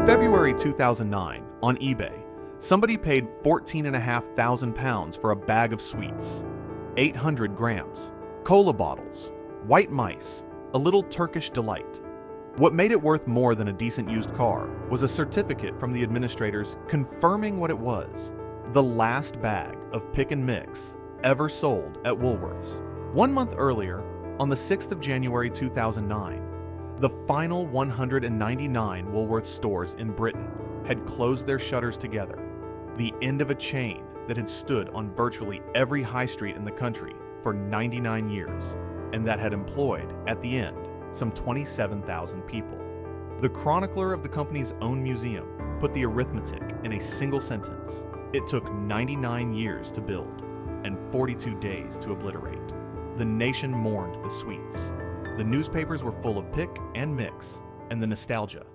In February 2009, on eBay, somebody paid £14,500 for a bag of sweets, 800 grams, cola bottles, white mice, a little Turkish delight. What made it worth more than a decent used car was a certificate from the administrators confirming what it was: the last bag of pick and mix ever sold at Woolworths. 1 month earlier, on the 6th of January 2009, the final 199 Woolworths stores in Britain had closed their shutters together, the end of a chain that had stood on virtually every high street in the country for 99 years, and that had employed, at the end, some 27,000 people. The chronicler of the company's own museum put the arithmetic in a single sentence. It took 99 years to build and 42 days to obliterate. The nation mourned the sweets. The newspapers were full of pick and mix and the nostalgia,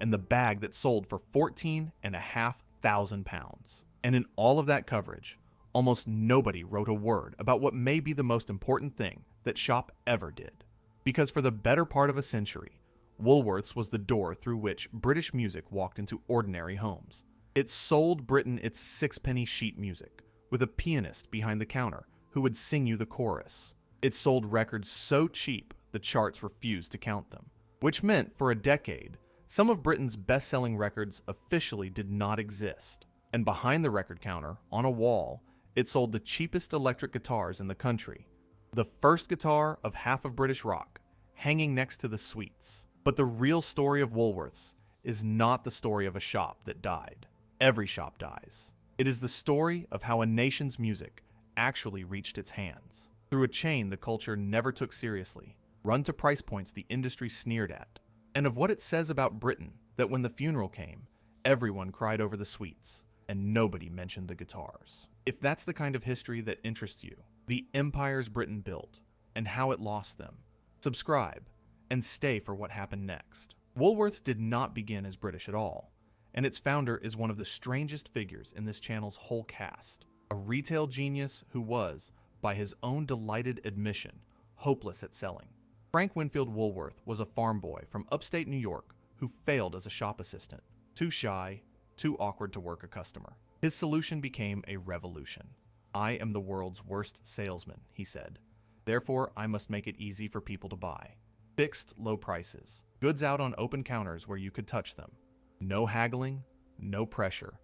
and the bag that sold for £14,500. And in all of that coverage, almost nobody wrote a word about what may be the most important thing that shop ever did. Because for the better part of a century, Woolworths was the door through which British music walked into ordinary homes. It sold Britain its sixpenny sheet music, with a pianist behind the counter who would sing you the chorus. It sold records so cheap the charts refused to count them, which meant for a decade, some of Britain's best-selling records officially did not exist. And behind the record counter, on a wall, it sold the cheapest electric guitars in the country. The first guitar of half of British rock, hanging next to the sweets. But the real story of Woolworths is not the story of a shop that died. Every shop dies. It is the story of how a nation's music actually reached its hands, through a chain the culture never took seriously, run to price points the industry sneered at, and of what it says about Britain that when the funeral came, everyone cried over the sweets, and nobody mentioned the guitars. If that's the kind of history that interests you, the empires Britain built, and how it lost them, subscribe, and stay for what happened next. Woolworths did not begin as British at all, and its founder is one of the strangest figures in this channel's whole cast, a retail genius who was, by his own delighted admission, hopeless at selling. Frank Winfield Woolworth was a farm boy from upstate New York who failed as a shop assistant, too shy, too awkward to work a customer. His solution became a revolution. "I am the world's worst salesman," he said. "Therefore, I must make it easy for people to buy. Fixed low prices, goods out on open counters where you could touch them. No haggling, no pressure,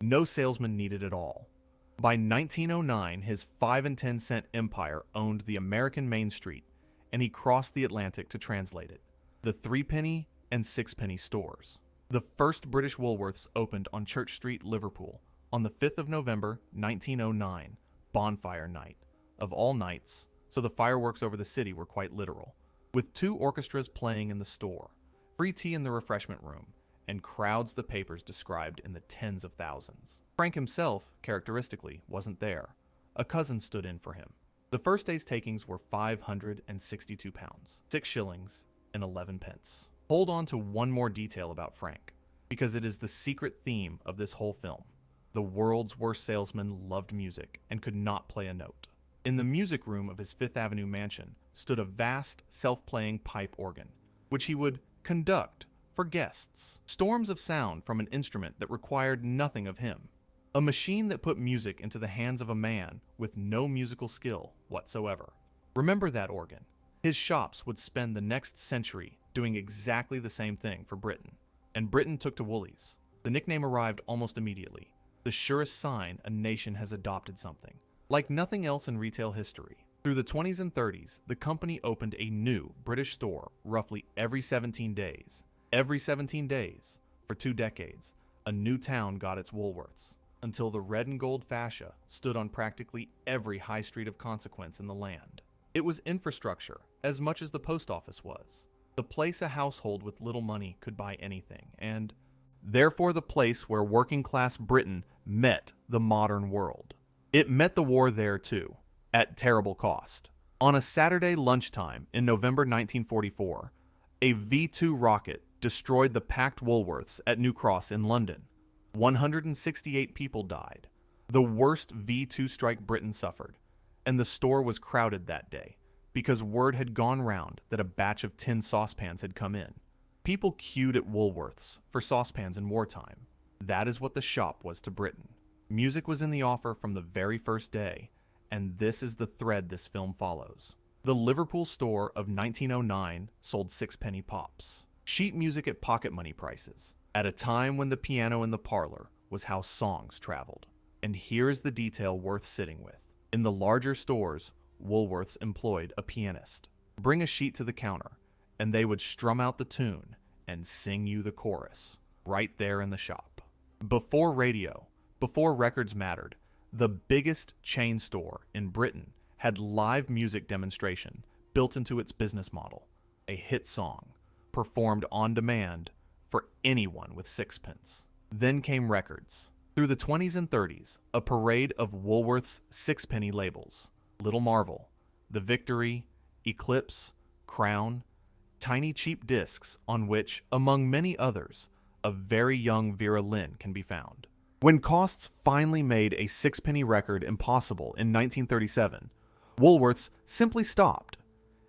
no salesman needed at all." By 1909, his 5 and 10 cent empire owned the American Main Street, and he crossed the Atlantic to translate it. The 3-penny and 6-penny stores. The first British Woolworths opened on Church Street, Liverpool, on the 5th of November, 1909, bonfire night, of all nights, so the fireworks over the city were quite literal, with 2 orchestras playing in the store, free tea in the refreshment room, and crowds the papers described in the tens of thousands. Frank himself, characteristically, wasn't there. A cousin stood in for him. The first day's takings were £562, 6 shillings and 11 pence. Hold on to one more detail about Frank, because it is the secret theme of this whole film. The world's worst salesman loved music and could not play a note. In the music room of his Fifth Avenue mansion stood a vast, self-playing pipe organ, which he would conduct for guests. Storms of sound from an instrument that required nothing of him. A machine that put music into the hands of a man with no musical skill whatsoever. Remember that organ. His shops would spend the next century doing exactly the same thing for Britain. And Britain took to Woolies. The nickname arrived almost immediately. The surest sign a nation has adopted something. Like nothing else in retail history. Through the 20s and 30s, the company opened a new British store roughly every 17 days. Every 17 days, for 2 decades, a new town got its Woolworths, until the red and gold fascia stood on practically every high street of consequence in the land. It was infrastructure, as much as the post office was. The place a household with little money could buy anything, and therefore the place where working-class Britain met the modern world. It met the war there too, at terrible cost. On a Saturday lunchtime in November 1944, a V-2 rocket destroyed the packed Woolworths at New Cross in London. 168 people died, the worst V-2 strike Britain suffered, and the store was crowded that day because word had gone round that a batch of tin saucepans had come in. People queued at Woolworths for saucepans in wartime. That is what the shop was to Britain. Music was in the offer from the very first day, and this is the thread this film follows. The Liverpool store of 1909 sold sixpenny pops, sheet music at pocket money prices, at a time when the piano in the parlor was how songs traveled. And here is the detail worth sitting with. In the larger stores, Woolworths employed a pianist. Bring a sheet to the counter, and they would strum out the tune and sing you the chorus, right there in the shop. Before radio, before records mattered, the biggest chain store in Britain had live music demonstration built into its business model, a hit song, performed on demand for anyone with sixpence. Then came records. Through the 20s and 30s, a parade of Woolworths sixpenny labels, Little Marvel, The Victory, Eclipse, Crown, tiny cheap discs on which, among many others, a very young Vera Lynn can be found. When costs finally made a sixpenny record impossible in 1937, Woolworths simply stopped,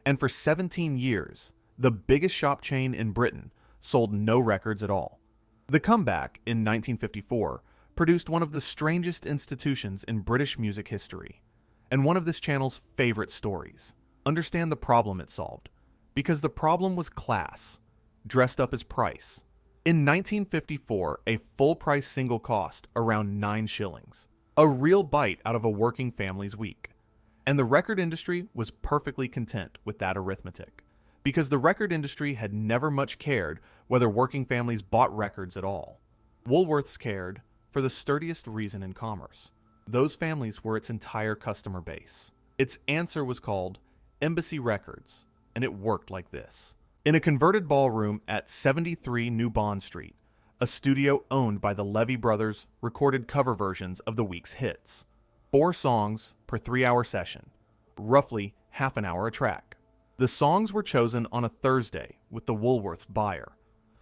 and for 17 years, the biggest shop chain in Britain sold no records at all. The comeback in 1954 produced one of the strangest institutions in British music history, and one of this channel's favorite stories. Understand the problem it solved, because the problem was class, dressed up as price. In 1954, a full-price single cost around 9 shillings, a real bite out of a working family's week. And the record industry was perfectly content with that arithmetic, because the record industry had never much cared whether working families bought records at all. Woolworths cared for the sturdiest reason in commerce. Those families were its entire customer base. Its answer was called Embassy Records, and it worked like this. In a converted ballroom at 73 New Bond Street, a studio owned by the Levy brothers recorded cover versions of the week's hits. 4 songs per 3-hour session, roughly half an hour a track. The songs were chosen on a Thursday with the Woolworths buyer.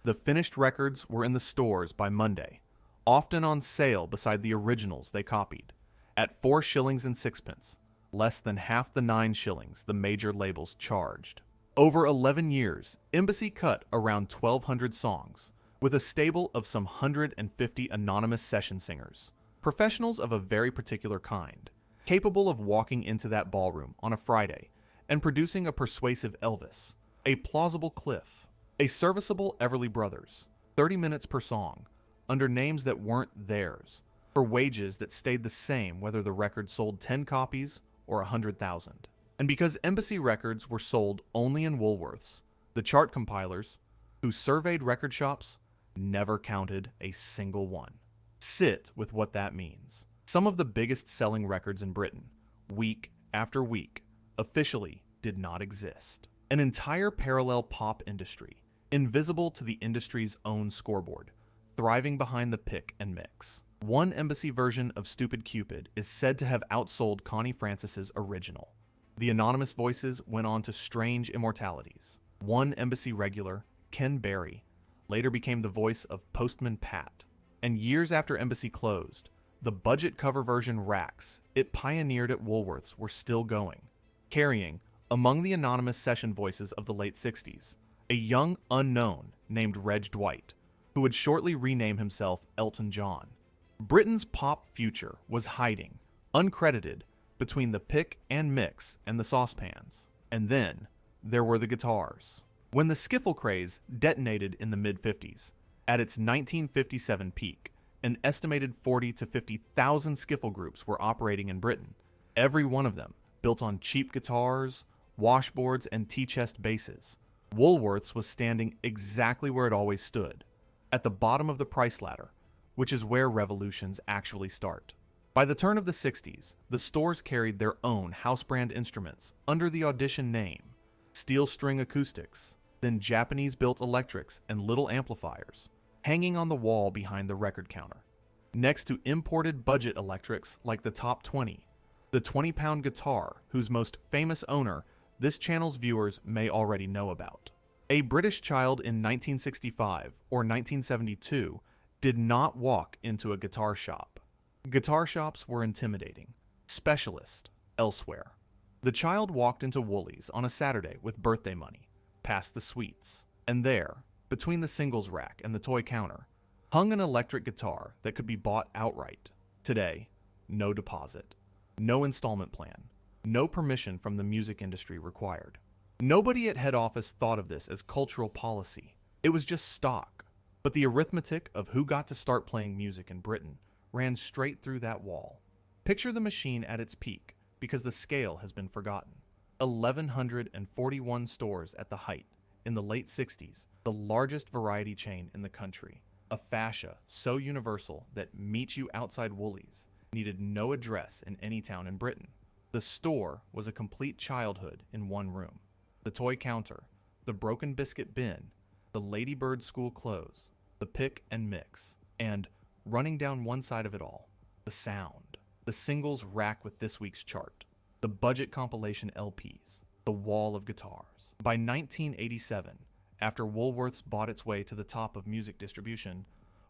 The finished records were in the stores by Monday, often on sale beside the originals they copied, at 4 shillings and sixpence, less than half the 9 shillings the major labels charged. Over 11 years, Embassy cut around 1,200 songs, with a stable of some 150 anonymous session singers, professionals of a very particular kind, capable of walking into that ballroom on a Friday and producing a persuasive Elvis, a plausible Cliff, a serviceable Everly Brothers, 30 minutes per song, under names that weren't theirs, for wages that stayed the same whether the record sold 10 copies or 100,000. And because Embassy records were sold only in Woolworths, the chart compilers, who surveyed record shops, never counted a single one. Sit with what that means. Some of the biggest selling records in Britain, week after week, officially did not exist. An entire parallel pop industry, invisible to the industry's own scoreboard, thriving behind the pick and mix. One Embassy version of Stupid Cupid is said to have outsold Connie Francis's original. The anonymous voices went on to strange immortalities. One Embassy regular, Ken Berry, later became the voice of Postman Pat. And years after Embassy closed, the budget cover version racks it pioneered at Woolworths were still going, carrying, among the anonymous session voices of the late 60s, a young unknown named Reg Dwight, who would shortly rename himself Elton John. Britain's pop future was hiding, uncredited, between the pick and mix and the saucepans. And then there were the guitars. When the skiffle craze detonated in the mid-50s, at its 1957 peak, an estimated 40 to 50,000 skiffle groups were operating in Britain, every one of them built on cheap guitars, washboards, and tea-chest basses. Woolworths was standing exactly where it always stood, at the bottom of the price ladder, which is where revolutions actually start. By the turn of the 60s, the stores carried their own house brand instruments under the Audition name, steel string acoustics, then Japanese-built electrics and little amplifiers, hanging on the wall behind the record counter, next to imported budget electrics like the Top 20, the 20-pound guitar whose most famous owner this channel's viewers may already know about. A British child in 1965 or 1972 did not walk into a guitar shop. Guitar shops were intimidating, specialist, elsewhere. The child walked into Woolies on a Saturday with birthday money, past the sweets, and there, Between the singles rack and the toy counter hung an electric guitar that could be bought outright. Today, no deposit, no installment plan, no permission from the music industry required. Nobody at head office thought of this as cultural policy. It was just stock. But the arithmetic of who got to start playing music in Britain ran straight through that wall. Picture the machine at its peak, because the scale has been forgotten. 1,141 stores at the height, in the late 60s, the largest variety chain in the country. A fascia so universal that meet you outside Woolies needed no address in any town in Britain. The store was a complete childhood in one room. The toy counter, the broken biscuit bin, the Ladybird school clothes, the pick and mix, and, running down one side of it all, the sound. The singles rack with this week's chart, the budget compilation LPs, the wall of guitars. By 1987, after Woolworths bought its way to the top of music distribution,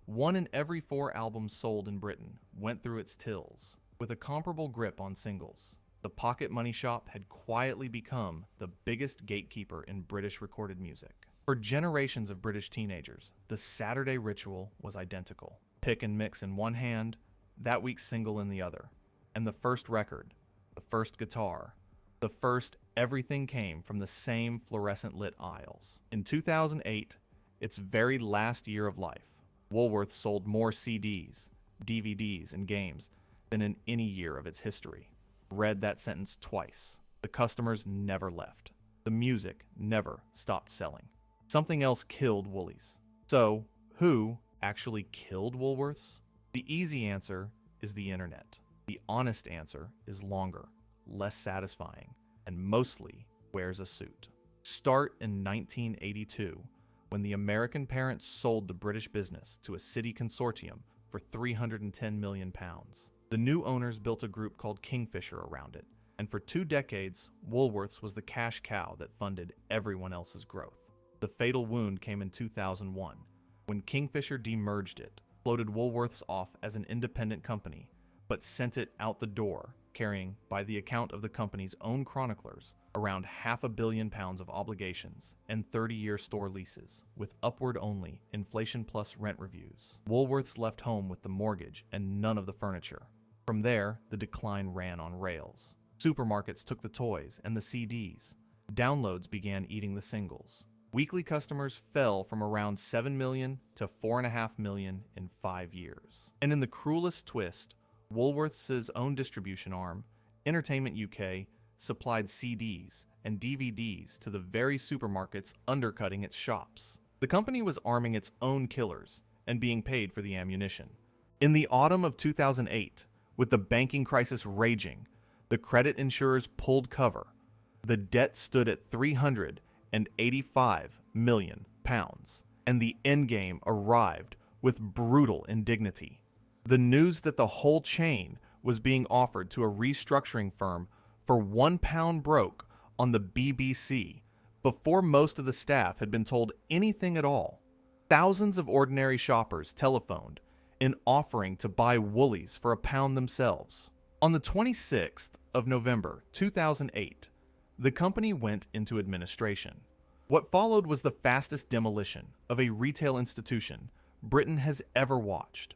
1 in every 4 albums sold in Britain went through its tills. With a comparable grip on singles, the pocket money shop had quietly become the biggest gatekeeper in British recorded music. For generations of British teenagers, the Saturday ritual was identical. Pick and mix in one hand, that week's single in the other. And the first record, the first guitar, the first everything came from the same fluorescent lit aisles. In 2008, its very last year of life, Woolworths sold more CDs, DVDs, and games than in any year of its history. Read that sentence twice. The customers never left. The music never stopped selling. Something else killed Woolies. So, who actually killed Woolworths? The easy answer is the internet. The honest answer is longer, less satisfying, and mostly wears a suit. Start in 1982, when the American parents sold the British business to a city consortium for £310 million. The new owners built a group called Kingfisher around it, and for 2 decades, Woolworths was the cash cow that funded everyone else's growth. The fatal wound came in 2001, when Kingfisher demerged it, floated Woolworths off as an independent company, but sent it out the door, carrying, by the account of the company's own chroniclers, around £500 million of obligations and 30-year store leases, with upward-only inflation-plus rent reviews. Woolworths left home with the mortgage and none of the furniture. From there, the decline ran on rails. Supermarkets took the toys and the CDs. Downloads began eating the singles. Weekly customers fell from around 7 million to 4.5 million in 5 years. And in the cruelest twist, Woolworths' own distribution arm, Entertainment UK, supplied CDs and DVDs to the very supermarkets undercutting its shops. The company was arming its own killers and being paid for the ammunition. In the autumn of 2008, with the banking crisis raging, the credit insurers pulled cover. The debt stood at £385 million, and the endgame arrived with brutal indignity. The news that the whole chain was being offered to a restructuring firm for £1 broke on the BBC before most of the staff had been told anything at all. Thousands of ordinary shoppers telephoned in offering to buy Woolies for £1 themselves. On the 26th of November 2008, the company went into administration. What followed was the fastest demolition of a retail institution Britain has ever watched,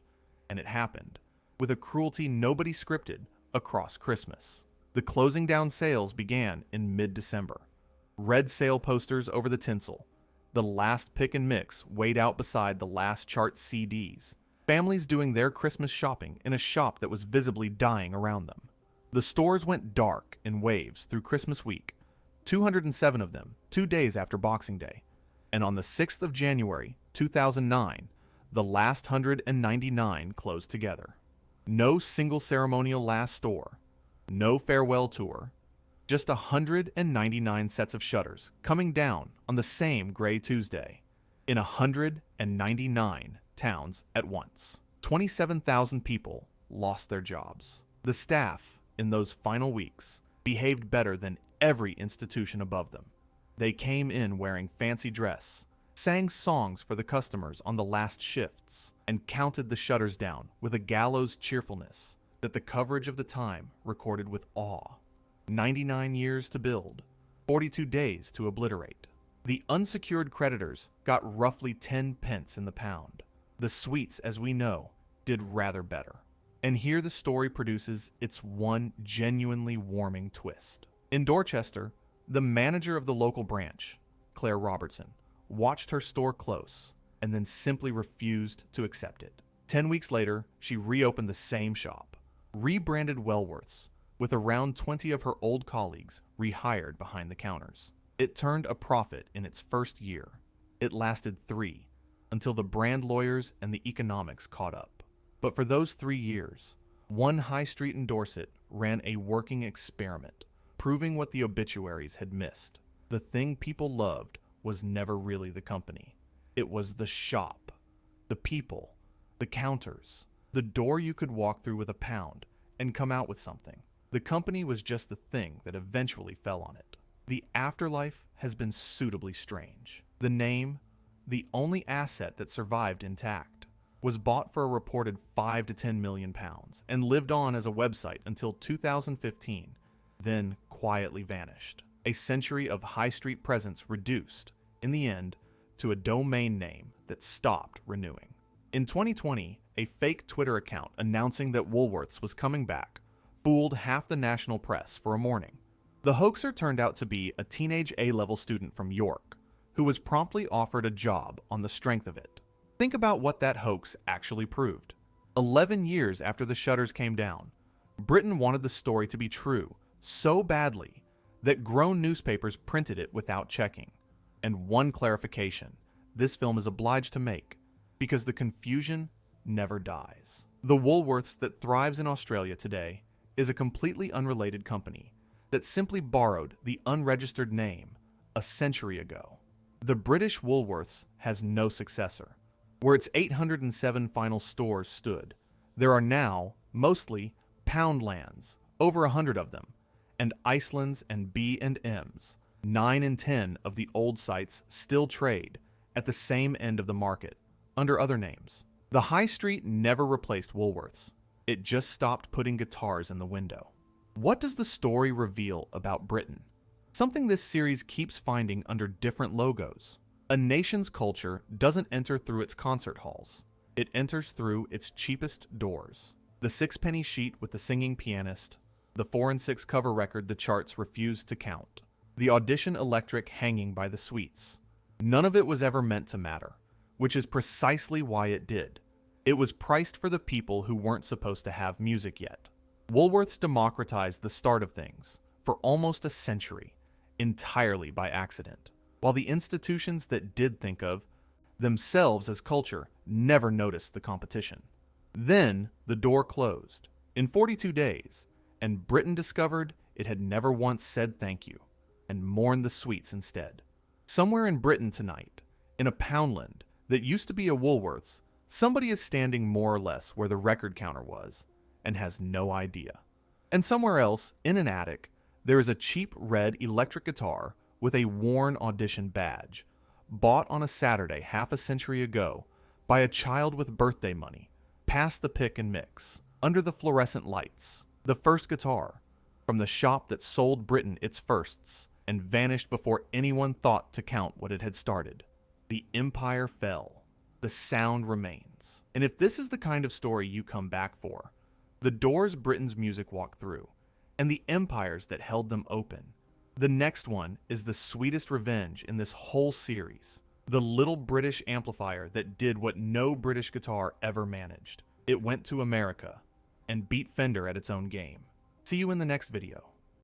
and it happened with a cruelty nobody scripted across Christmas. The closing down sales began in mid-December. Red sale posters over the tinsel, the last pick and mix weighed out beside the last chart CDs, families doing their Christmas shopping in a shop that was visibly dying around them. The stores went dark in waves through Christmas week, 207 of them 2 days after Boxing Day, and on the 6th of January 2009, the last 199 closed together. No single ceremonial last store, no farewell tour, just 199 sets of shutters coming down on the same gray Tuesday in 199 towns at once. 27,000 people lost their jobs. The staff, in those final weeks, behaved better than every institution above them. They came in wearing fancy dress, sang songs for the customers on the last shifts, and counted the shutters down with a gallows cheerfulness that the coverage of the time recorded with awe. 99 years to build, 42 days to obliterate. The unsecured creditors got roughly 10 pence in the pound. The sweets, as we know, did rather better. And here the story produces its one genuinely warming twist. In Dorchester, the manager of the local branch, Claire Robertson, watched her store close and then simply refused to accept it. 10 weeks later, she reopened the same shop, rebranded Woolworths, with around 20 of her old colleagues rehired behind the counters. It turned a profit in its first year. It lasted 3, until the brand lawyers and the economics caught up. But for those 3 years, one high street in Dorset ran a working experiment, proving what the obituaries had missed. The thing people loved was never really the company. It was the shop, the people, the counters, the door you could walk through with a pound and come out with something. The company was just the thing that eventually fell on it. The afterlife has been suitably strange. The name, the only asset that survived intact, was bought for a reported 5 to 10 million pounds and lived on as a website until 2015, then quietly vanished. A century of high street presence reduced, in the end, to a domain name that stopped renewing. In 2020, a fake Twitter account announcing that Woolworths was coming back fooled half the national press for a morning. The hoaxer turned out to be a teenage A-level student from York, who was promptly offered a job on the strength of it. Think about what that hoax actually proved. 11 years after the shutters came down, Britain wanted the story to be true so badly that grown newspapers printed it without checking. And one clarification this film is obliged to make, because the confusion never dies. The Woolworths that thrives in Australia today is a completely unrelated company that simply borrowed the unregistered name a century ago. The British Woolworths has no successor. Where its 807 final stores stood, there are now, mostly, Poundlands, over 100 of them, and Icelands and B&Ms. 9 in 10 of the old sites still trade at the same end of the market, under other names. The high street never replaced Woolworths. It just stopped putting guitars in the window. What does the story reveal about Britain? Something this series keeps finding under different logos. A nation's culture doesn't enter through its concert halls. It enters through its cheapest doors. The 6-penny sheet with the singing pianist, the 4 and 6 cover record the charts refused to count, the Audition Electric hanging by the sweets. None of it was ever meant to matter, which is precisely why it did. It was priced for the people who weren't supposed to have music yet. Woolworths democratized the start of things for almost a century, entirely by accident, while the institutions that did think of themselves as culture never noticed the competition. Then the door closed in 42 days, and Britain discovered it had never once said thank you, and mourned the sweets instead. Somewhere in Britain tonight, in a Poundland that used to be a Woolworths, somebody is standing more or less where the record counter was, and has no idea. And somewhere else, in an attic, there is a cheap red electric guitar with a worn audition badge, bought on a Saturday half a century ago by a child with birthday money, past the pick and mix, under the fluorescent lights. The first guitar, from the shop that sold Britain its firsts, and vanished before anyone thought to count what it had started. The empire fell. The sound remains. And if this is the kind of story you come back for, the doors Britain's music walked through, and the empires that held them open, the next one is the sweetest revenge in this whole series. The little British amplifier that did what no British guitar ever managed. It went to America and beat Fender at its own game. See you in the next video.